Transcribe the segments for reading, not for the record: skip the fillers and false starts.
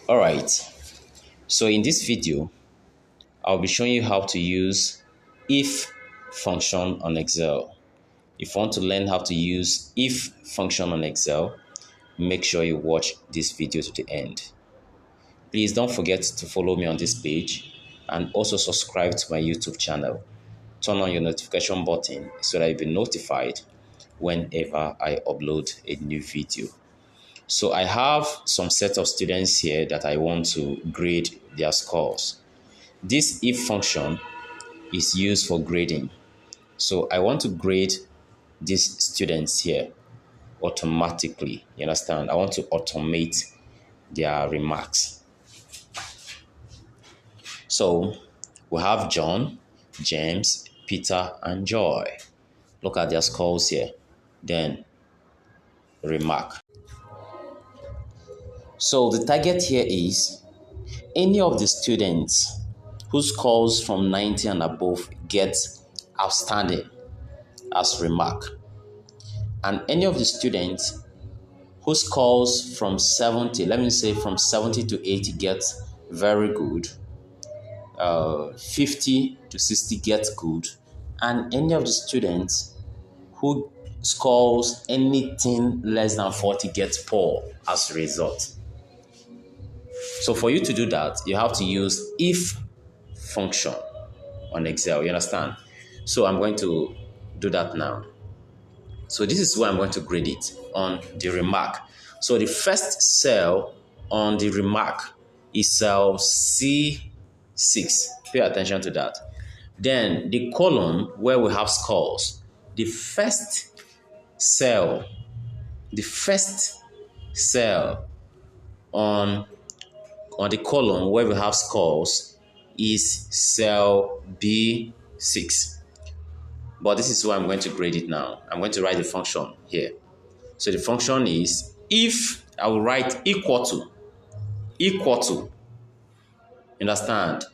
Alright, so in this video, I'll be showing you how to use if function on Excel. If you want to learn how to use if function on Excel, make sure you watch this video to the end. Please don't forget to follow me on this page and also subscribe to my YouTube channel. Turn on your notification button so that you'll be notified whenever I upload a new video. So I have some set of students here that I want to grade their scores. This if function is used for grading. So I want to grade these students here automatically. You understand? I want to automate their remarks. So we have John, James, Peter, and Joy. Look at their scores here. Then remark. So the target here is any of the students who scores from 90 and above get outstanding as remark. And any of the students who scores from 70, let me say from 70 to 80 gets very good. 50 to 60 gets good. And any of the students who scores anything less than 40 gets poor as a result. So for you to do that, you have to use if function on Excel. You understand? So I'm going to do that now. So this is where I'm going to grade it on the remark. So the first cell on the remark is cell C6. Pay attention to that. Then the column where we have scores. The first cell on the column where we have scores is cell B6. But this is why I'm going to grade it now. I'm going to write the function here. So the function is if I will write equal to. Understand?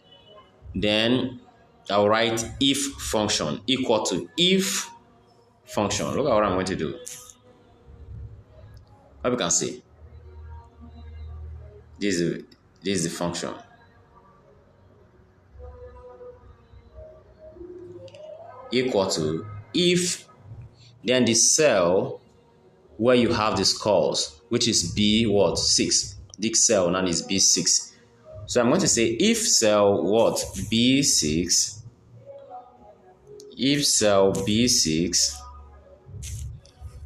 Then I will write if function equal to if function. Look at what I'm going to do. What you can see. This is the function. Equal to if, then the cell where you have the scores, which is B what? 6. This cell now is B6. So I'm going to say if cell what? B6. If cell B6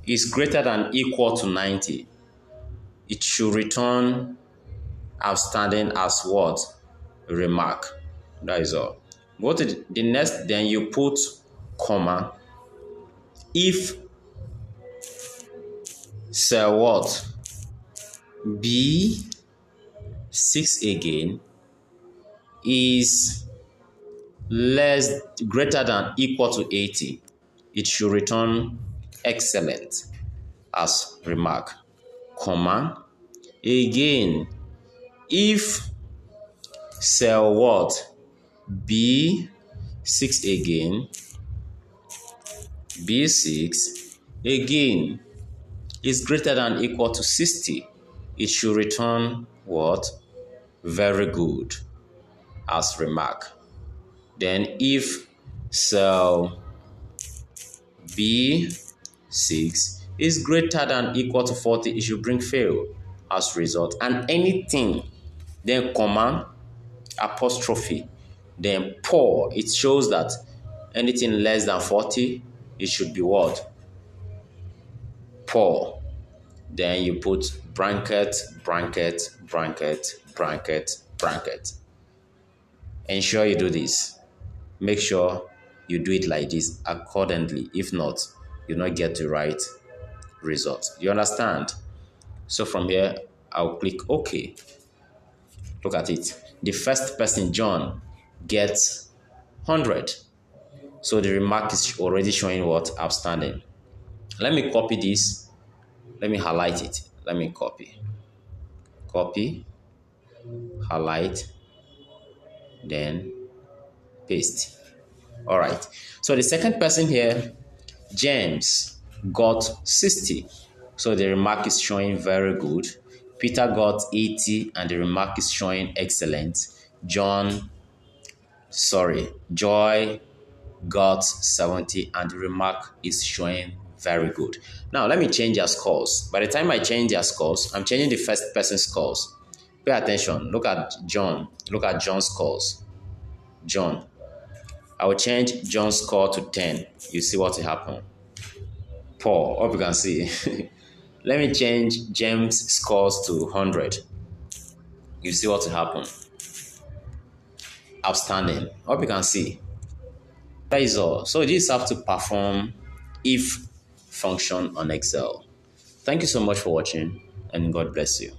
is greater than equal to 90, it should return outstanding as what? Remark. That is all. Go to the next, then you put comma. If cell what? B6 again is greater than equal to 80, it should return excellent as remark. Comma. Again, if cell what? B6 again, B6 again is greater than equal to 60, it should return what? Very good as remark. Then if cell B6 is greater than equal to 40, it should bring fail as result. And anything, then comma, apostrophe, then poor. It shows that anything less than 40, it should be what? Poor. Then you put bracket, bracket, bracket, bracket, bracket. Ensure you do this. Make sure you do it like this accordingly. If not, you'll not get the right result. You understand? So from here, I'll click OK. Look at it. The first person, John, gets 100. So the remark is already showing what? Outstanding. Let me copy this. Let me highlight it. Let me copy. Copy. Highlight. Then paste. All right. So the second person here, James, got 60. So the remark is showing very good. Peter got 80 and the remark is showing excellent. Joy got 70 and the remark is showing very good. Now let me change their scores. By the time I change their scores, I'm changing the first person's scores. Pay attention. Look at John. Look at John's scores. John. I will change John's score to 10. You see what will happen. Paul, hope you can see. Let me change James' scores to 100. You see what will happen. Outstanding. Hope you can see. That is all. So you just have to perform if function on Excel. Thank you so much for watching and God bless you.